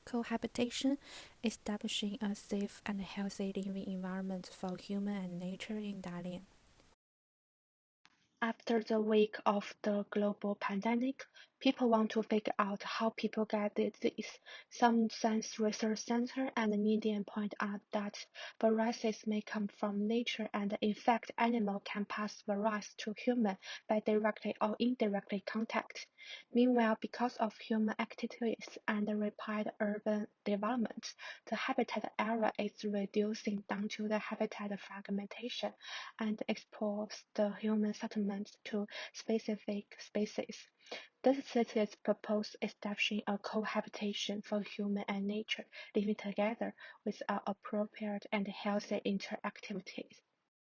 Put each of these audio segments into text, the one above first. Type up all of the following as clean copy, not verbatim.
cohabitation, establishing a safe and healthy living environment for human and nature in Dalian. After the wake of the global pandemic, people want to figure out how people get disease. Some science research center and media point out that viruses may come from nature and in fact animal can pass virus to human by directly or indirectly contact. Meanwhile, because of human activities and rapid urban development, the habitat area is reducing down to the habitat fragmentation and expose the human settlements to specific species. This thesis proposed establishing a cohabitation for human and nature living together with appropriate and healthy interactivity.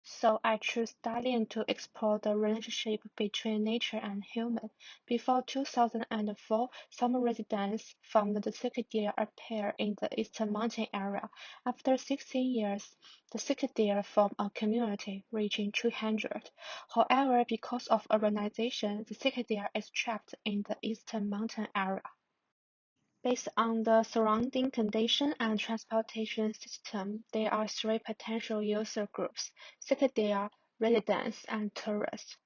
So I choose Dalian to explore the relationship between nature and human. Before 2004, some residents from the Cicadier appeared in the eastern mountain area. After 16 years, the Cicadier formed a community reaching 200. However, because of urbanization, the Cicadier is trapped in the eastern mountain area. Based on the surrounding condition and transportation system, there are three potential user groups: citadel, residents, and tourists.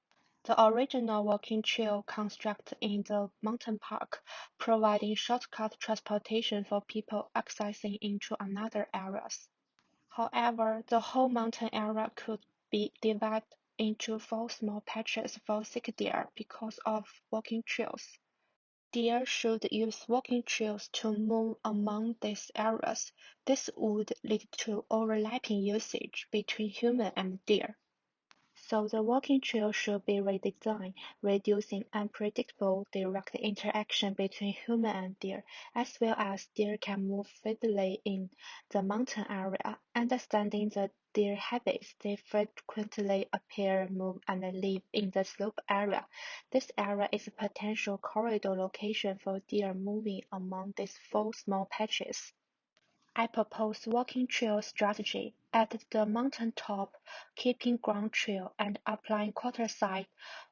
The original walking trail constructed in the mountain park, providing shortcut transportation for people accessing into another areas. However, the whole mountain area could be divided into 4 small patches for citadel because of walking trails. Deer should use walking trails to move among these areas. This would lead to overlapping usage between human and deer. So the walking trail should be redesigned, reducing unpredictable direct interaction between human and deer, as well as deer can move freely in the mountain area. Understanding the deer habits, they frequently appear, move, and live in the slope area. This area is a potential corridor location for deer moving among these 4 small patches. I propose walking trail strategy at the mountain top, keeping ground trail and applying quarterside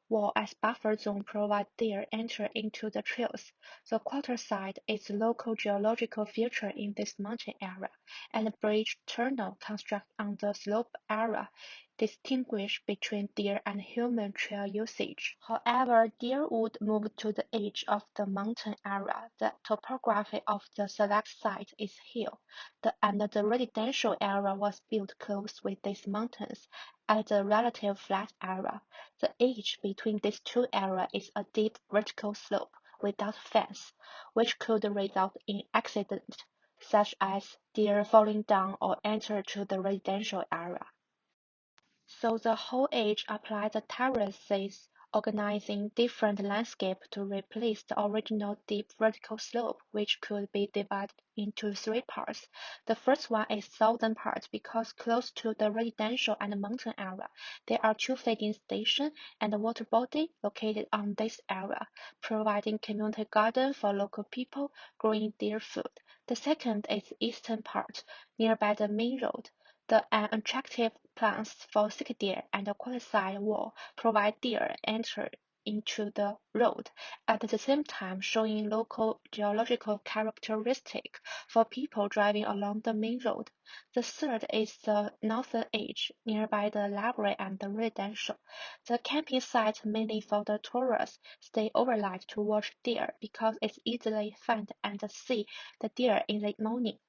wall as buffer zone provide deer enter into the trails. The quarterside is a local geological feature in this mountain area, and a bridge tunnel construct on the slope area distinguish between deer and human trail usage. However, deer would move to the edge of the mountain area. The topography of the select site is hill and the residential area was built close with these mountains at a relative flat area. The edge between these two areas is a deep vertical slope without fence, which could result in accidents such as deer falling down or enter to the residential area. So the whole edge applies the terraces, organizing different landscape to replace the original deep vertical slope, which could be divided into 3 parts. The first one is southern part because close to the residential and mountain area, there are 2 feeding stations and a water body located on this area, providing community garden for local people growing their food. The second is eastern part, nearby the main road. The unattractive plants for citadel and the quarterside wall provide deer enter into the road, at the same time showing local geological characteristic for people driving along the main road. The third is the northern edge, nearby the library and the residential. The camping site mainly for the tourists stay overnight to watch deer because it's easily find and see the deer in the morning.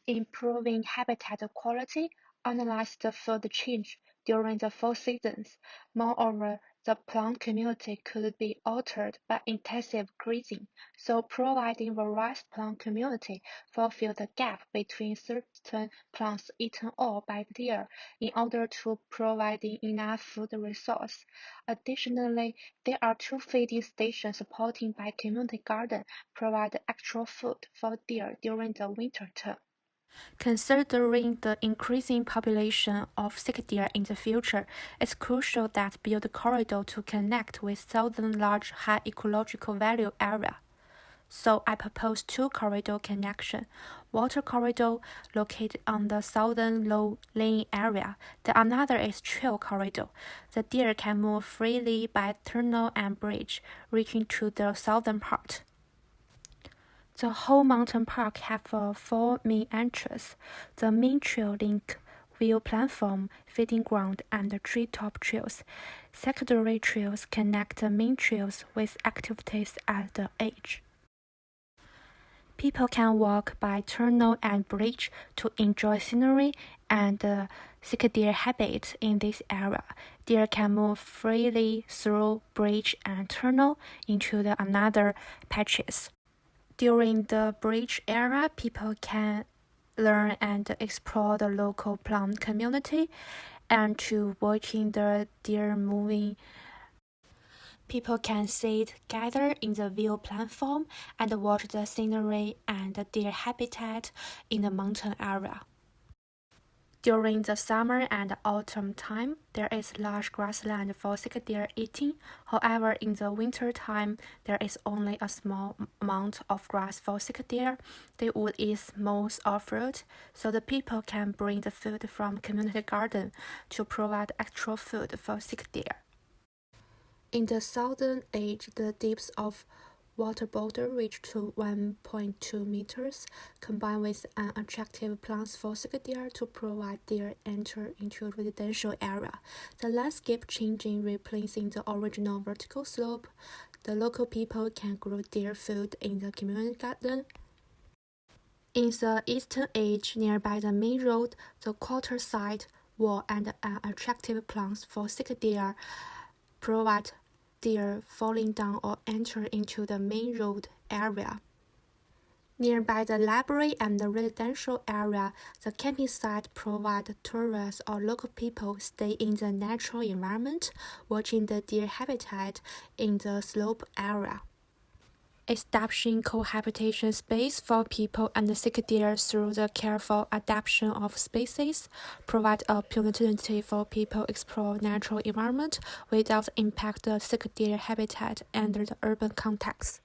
Improving habitat quality, analyze the food change during the 4 seasons. Moreover, the plant community could be altered by intensive grazing, so providing various plant community fulfill the gap between certain plants eaten all by deer in order to providing enough food resource. Additionally, there are 2 feeding stations supported by community garden provide extra food for deer during the winter term. Considering the increasing population of sick deer in the future, it's crucial that build a corridor to connect with southern large high ecological value area. So I propose 2 corridor connection. Water corridor located on the southern low-lying area. The another is trail corridor. The deer can move freely by tunnel and bridge, reaching to the southern part. The whole mountain park have four main entrances. The main trail link view platform, feeding ground, and treetop trails. Secondary trails connect the main trails with activities at the edge. People can walk by tunnel and bridge to enjoy scenery and seek deer habit in this area. Deer can move freely through bridge and tunnel into the another patches. During the bridge era, people can learn and explore the local plant community and to watching the deer moving. People can sit, gather in the view platform and watch the scenery and deer habitat in the mountain area. During the summer and autumn time, there is large grassland for sick deer eating. However, in the winter time, there is only a small amount of grass for sick deer. They would eat moss or fruit, so the people can bring the food from community garden to provide extra food for sick deer. In the southern edge, the depths of water border reach to 1.2 meters, combined with an attractive plants for sick deer to provide deer enter into a residential area. The landscape changing, replacing the original vertical slope. The local people can grow deer food in the community garden. In the eastern edge, nearby the main road, the quarter side wall and an attractive plants for sick deer provide deer falling down or enter into the main road area. Nearby the library and the residential area, the camping site provide tourists or local people stay in the natural environment, watching the deer habitat in the slope area. Establishing cohabitation space for people and sick deer through the careful adaptation of species provide a opportunity for people explore natural environment without impact the sick deer habitat and the urban context.